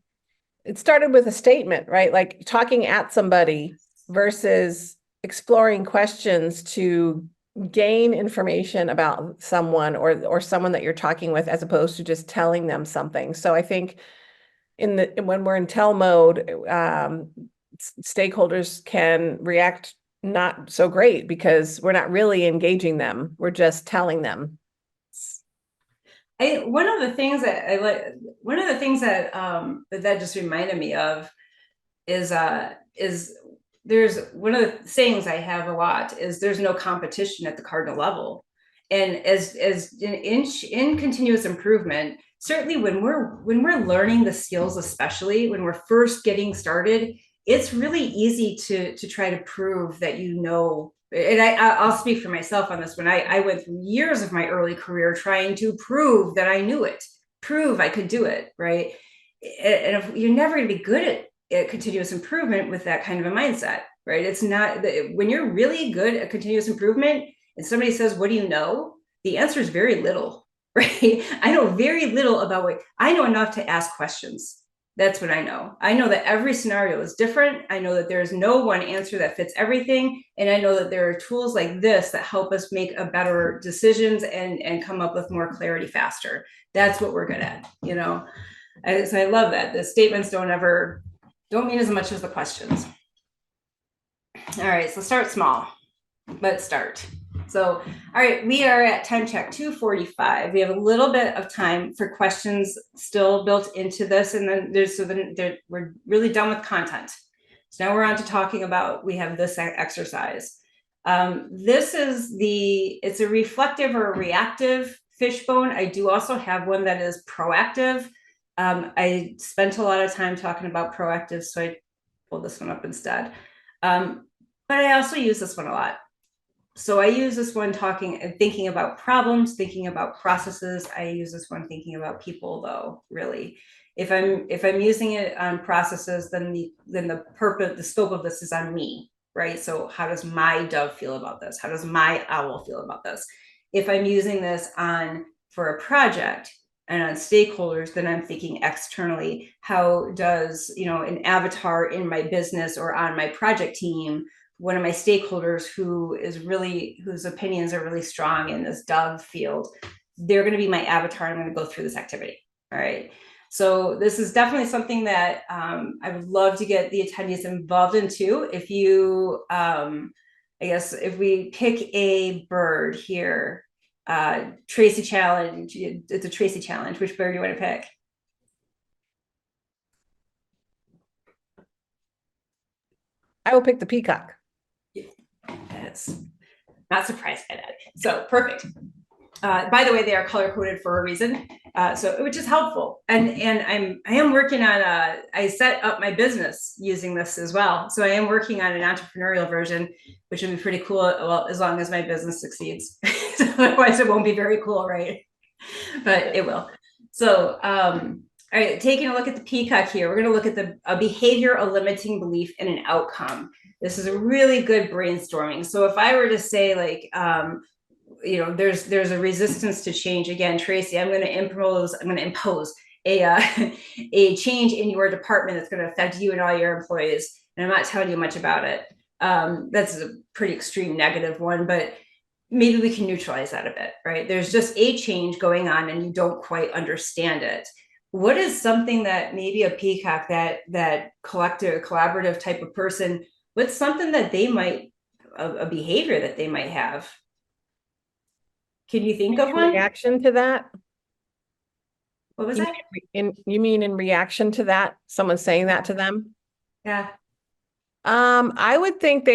it started with a statement, right? Like talking at somebody versus exploring questions to gain information about someone or someone that you're talking with, as opposed to just telling them something. So I think when we're in tell mode, stakeholders can react not so great because we're not really engaging them. We're just telling them. One of the things that that just reminded me of is there's one of the sayings I have a lot is there's no competition at the cardinal level. And as in continuous improvement, certainly when we're learning the skills, especially when we're first getting started, it's really easy to try to prove that and I'll speak for myself on this one. I went through years of my early career trying to prove that I knew it, prove I could do it, right? And if you're never going to be good at continuous improvement with that kind of a mindset, right? It's not when you're really good at continuous improvement and somebody says, what do you know? The answer is very little, right? I know very little about what I know enough to ask questions. That's what I know. I know that every scenario is different. I know that there's no one answer that fits everything. And I know that there are tools like this that help us make a better decisions and come up with more clarity faster. That's what we're good at, you know? So I love that. The statements don't mean as much as the questions. All right, so start small. Let's start. So, all right, we are at time check 2:45. We have a little bit of time for questions still built into this. And then we're really done with content. So now we're on to talking about, we have this exercise. It's a reflective or a reactive fishbone. I do also have one that is proactive. I spent a lot of time talking about proactive, so I pulled this one up instead. But I also use this one a lot. So I use this one thinking about problems, thinking about processes. I use this one thinking about people, though, really. If I'm using it on processes, then the scope of this is on me, right? So how does my dove feel about this? How does my owl feel about this? If I'm using this for a project and on stakeholders, then I'm thinking externally, how does, an avatar in my business or on my project team, one of my stakeholders whose opinions are really strong in this dove field, they're going to be my avatar. I'm going to go through this activity. All right. So this is definitely something that I would love to get the attendees involved in too. If you, I guess if we pick a bird here, Tracy challenge, it's a Tracy challenge. Which bird do you want to pick? I will pick the peacock. That's not surprised by that. So perfect. By the way, they are color coded for a reason, which is helpful. And I am working on I set up my business using this as well. So I am working on an entrepreneurial version, which would be pretty cool. Well, as long as my business succeeds, otherwise it won't be very cool, right? But it will. So, all right, taking a look at the peacock here, we're going to look at a behavior, a limiting belief, and an outcome. This is a really good brainstorming. So if I were to say like, there's a resistance to change. Again, Tracy, I'm going to impose a change in your department that's going to affect you and all your employees. And I'm not telling you much about it. That's a pretty extreme negative one, but maybe we can neutralize that a bit, right? There's just a change going on and you don't quite understand it. What is something that maybe a peacock, that collective, collaborative type of person, what's something that they might, a behavior that they might have? Can you think of one? Reaction to that? What was that? You mean in reaction to that? Someone saying that to them? Yeah. I would think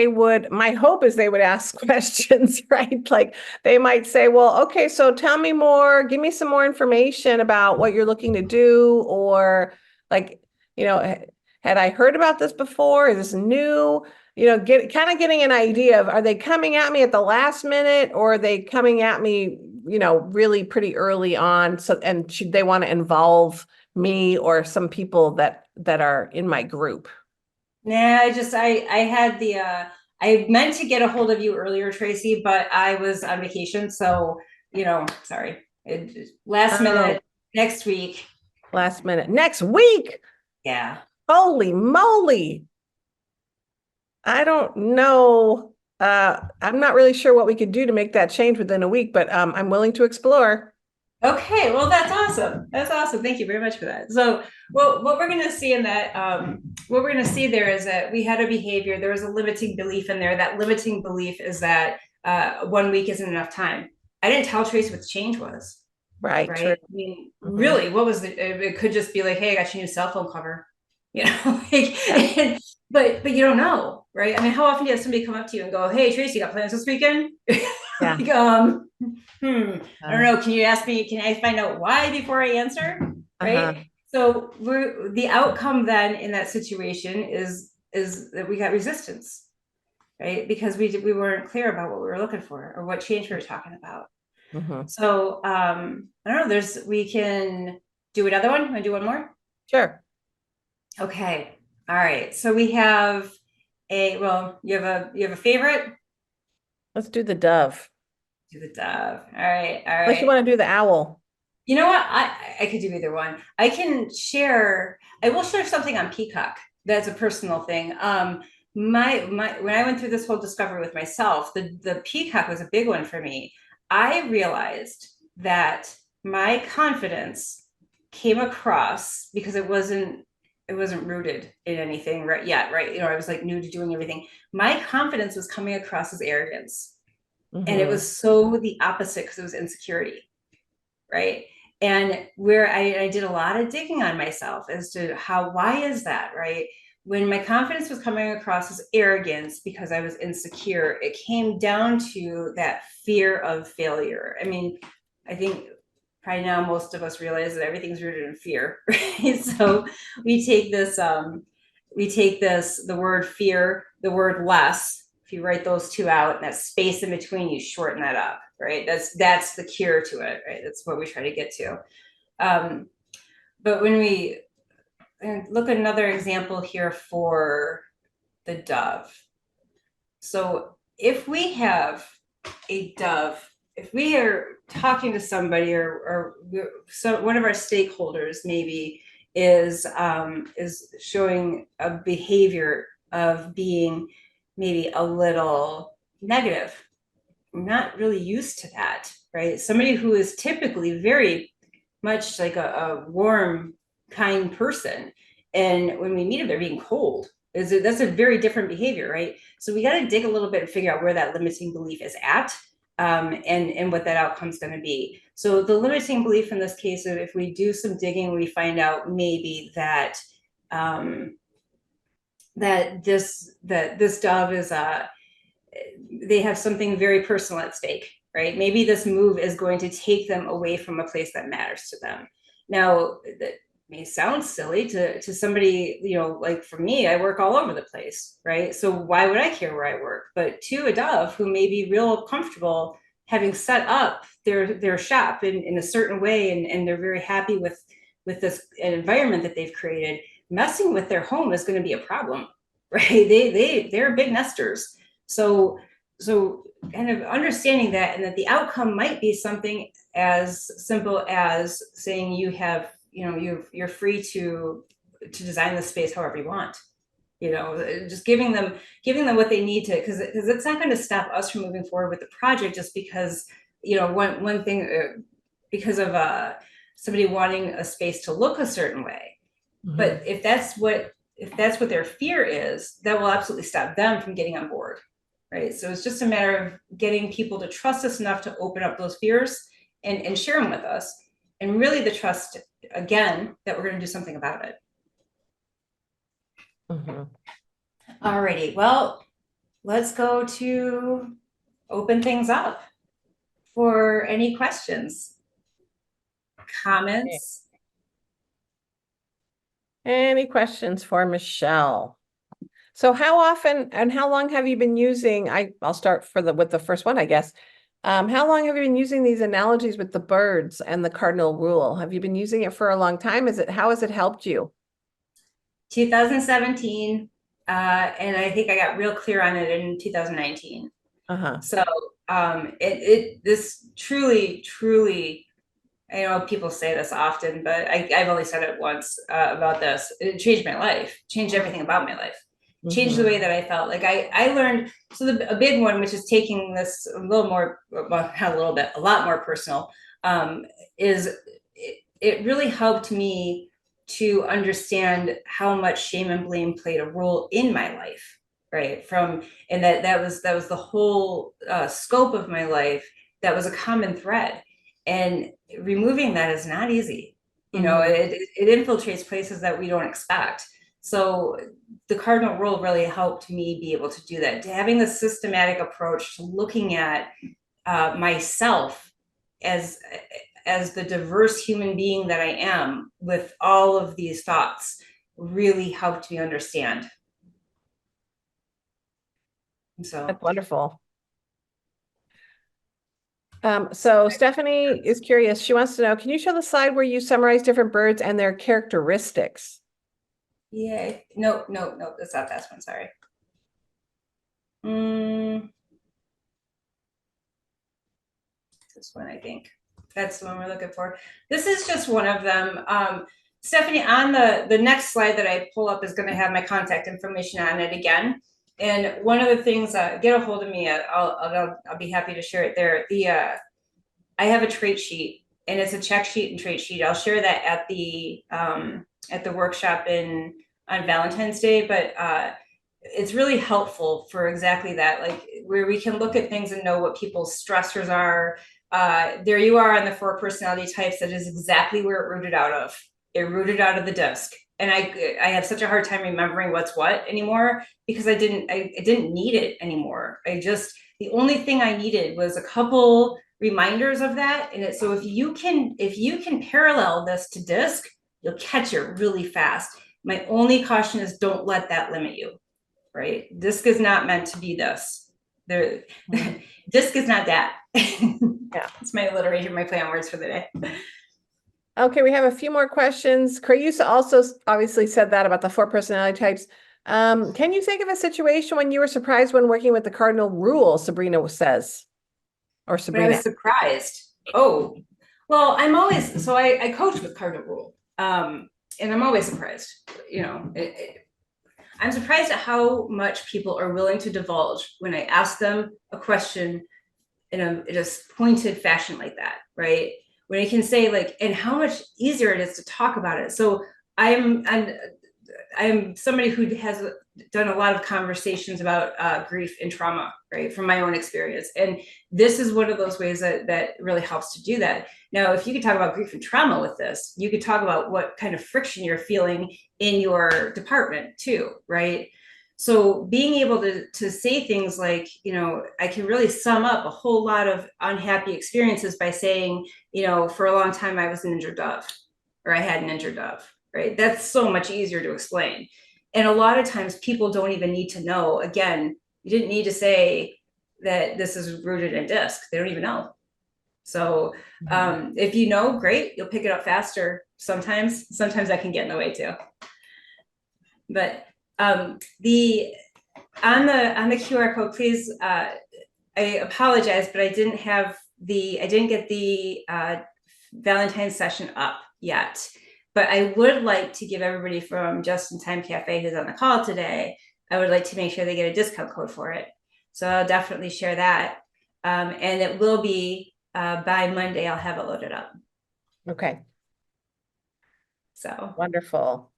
my hope is they would ask questions, right? Like they might say, well, okay, so tell me more, give me some more information about what you're looking to do. Or like, had I heard about this before? Is this new? Getting an idea of, are they coming at me at the last minute or are they coming at me, really pretty early on? So, and should they want to involve me or some people that are in my group? Nah, I meant to get a hold of you earlier, Tracy, but I was on vacation. So, sorry. Last minute, next week. Last minute, next week. Yeah. Holy moly. I don't know. I'm not really sure what we could do to make that change within a week, but I'm willing to explore. Okay, well, that's awesome. That's awesome. Thank you very much for that. So, what we're going to see in that, what we're going to see there is that we had a behavior. There was a limiting belief in there. That limiting belief is that 1 week isn't enough time. I didn't tell Tracy what the change was. Right. Right. True. I mean, really, what was it could just be like, hey, I got your new cell phone cover, but you don't know, right? I mean, how often do you have somebody come up to you and go, hey, Tracy, got plans this weekend? Yeah. Like, I don't know. Can I find out why before I answer? Right. So the outcome then in that situation is that we got resistance, right? Because we weren't clear about what we were looking for or what change we were talking about. So I don't know, do another one? Want to do one more? Sure. Okay. All right. So we have you have a favorite? Let's do the dove. Do the dove. All right. All Unless you right. want to do the owl. You know what? I could do either one. I will share something on Peacock. That's a personal thing. My when I went through this whole discovery with myself, the Peacock was a big one for me. I realized that my confidence came across because it wasn't rooted in anything right yet, right? You know, I was like new to doing everything. My confidence was coming across as arrogance. And it Mm-hmm. was so the opposite because it was insecurity, right? And where I did a lot of digging on myself as to why is that, right? When my confidence was coming across as arrogance because I was insecure, it came down to that fear of failure. I mean, I think probably now most of us realize that everything's rooted in fear, right? So we take the word fear, the word less. If you write those two out, and that space in between, you shorten that up, right? That's the cure to it, right? That's what we try to get to. Um, but when we look at another example here for the dove. So if we have a dove, if we are talking to somebody or so one of our stakeholders maybe is showing a behavior of being maybe a little negative. I'm not really used to that, right? Somebody who is typically very much like a warm, kind person. And when we meet them, they're being cold. That's a very different behavior, right? So we got to dig a little bit and figure out where that limiting belief is at, and what that outcome is going to be. So the limiting belief in this case, if we do some digging, we find out maybe that this dove is they have something very personal at stake, right? Maybe this move is going to take them away from a place that matters to them. Now, that may sound silly to somebody, you know, like for me, I work all over the place, right? So why would I care where I work? But to a dove who may be real comfortable having set up their shop in a certain way, and they're very happy with this environment that they've created, messing with their home is going to be a problem, right? They're big nesters. So kind of understanding that, and that the outcome might be something as simple as saying you're free to design the space however you want, you know, just giving them what they need to, because it's not going to stop us from moving forward with the project just because, you know, one thing, because of somebody wanting a space to look a certain way. Mm-hmm. But if that's what their fear is, that will absolutely stop them from getting on board, right? So it's just a matter of getting people to trust us enough to open up those fears and share them with us, and really the trust again that we're going to do something about it. Mm-hmm. Alrighty, well, let's go to open things up for any questions, comments. Any questions for Michelle? So how often and how long have you been using, I'll start with the first one, I guess. How long have you been using these analogies with the birds and the cardinal rule? Have you been using it for a long time? How has it helped you? 2017, and I think I got real clear on it in 2019. Uh-huh. So this truly, I know people say this often, but I've only said it once about this. It changed my life, changed everything about my life, changed the way that I felt. Like I learned, so a big one, which is taking this a little more, well, not a little bit, a lot more personal, is it really helped me to understand how much shame and blame played a role in my life, right? And that was the whole scope of my life. That was a common thread, and removing that is not easy. You know, it infiltrates places that we don't expect. So the cardinal rule really helped me be able to do that, to having the systematic approach to looking at myself as the diverse human being that I am, with all of these thoughts, really helped me understand. So That's wonderful. So Stephanie is curious. She wants to know, can you show the slide where you summarize different birds and their characteristics? Yeah, no, that's not that one, sorry. This one, I think. That's the one we're looking for. This is just one of them. Stephanie, on the next slide that I pull up is going to have my contact information on it again. And one of the things, get a hold of me. I'll be happy to share it there. I have a trait sheet, and it's a check sheet and trait sheet. I'll share that at the workshop on Valentine's Day. But it's really helpful for exactly that, like where we can look at things and know what people's stressors are. There you are on the 4 personality types. That is exactly where it rooted out of. It rooted out of the disc. And I have such a hard time remembering what's what anymore because I didn't need it anymore. The only thing I needed was a couple reminders of that. And so if you can parallel this to disc, you'll catch it really fast. My only caution is don't let that limit you, right? Disc is not meant to be this. Disc is not that. Yeah, it's my alliteration, my play on words for the day. Okay, we have a few more questions. Crayusa also obviously said that about the 4 personality types. Can you think of a situation when you were surprised when working with the Cardinal rule, Sabrina says? Or Sabrina. When I was surprised. Oh, well, I coach with Cardinal rule. And I'm always surprised, I'm surprised at how much people are willing to divulge when I ask them a question in a pointed fashion like that, right? When I can say like, and how much easier it is to talk about it. So I'm somebody who has done a lot of conversations about grief and trauma, right, from my own experience. And this is one of those ways that really helps to do that. Now, if you could talk about grief and trauma with this, you could talk about what kind of friction you're feeling in your department too, right? So being able to say things like, I can really sum up a whole lot of unhappy experiences by saying, for a long time I was an injured dove, or I had an injured dove, right? That's so much easier to explain. And a lot of times people don't even need to know. Again, you didn't need to say that this is rooted in disc. They don't even know. So if you know, great, you'll pick it up faster. Sometimes that can get in the way too. But on the QR code, please, I apologize, but I didn't get the Valentine's session up yet. But I would like to give everybody from Just in Time Cafe who's on the call today, I would like to make sure they get a discount code for it. So I'll definitely share that. And it will be by Monday, I'll have it loaded up. Okay. So wonderful.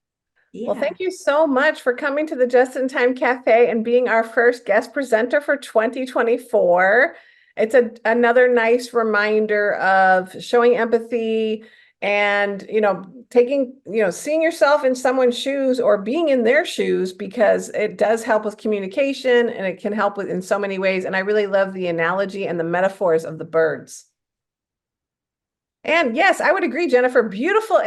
Yeah. Well, thank you so much for coming to the Just in Time Cafe and being our first guest presenter for 2024. It's another nice reminder of showing empathy and, seeing yourself in someone's shoes or being in their shoes, because it does help with communication and it can help with in so many ways. And I really love the analogy and the metaphors of the birds. And yes, I would agree, Jennifer, beautiful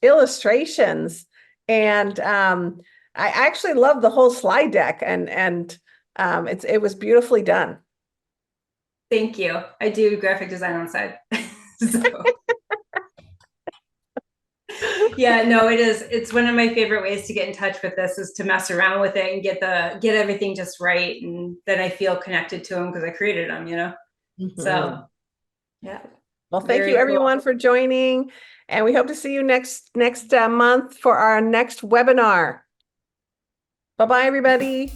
illustrations. And I actually love the whole slide deck, and it was beautifully done. Thank you. I do graphic design on the side. So. Yeah, no, it is. It's one of my favorite ways to get in touch with this, is to mess around with it and get everything just right, and then I feel connected to them because I created them, Mm-hmm. So yeah. Well, thank you everyone for joining, and we hope to see you next month for our next webinar. Bye-bye, everybody.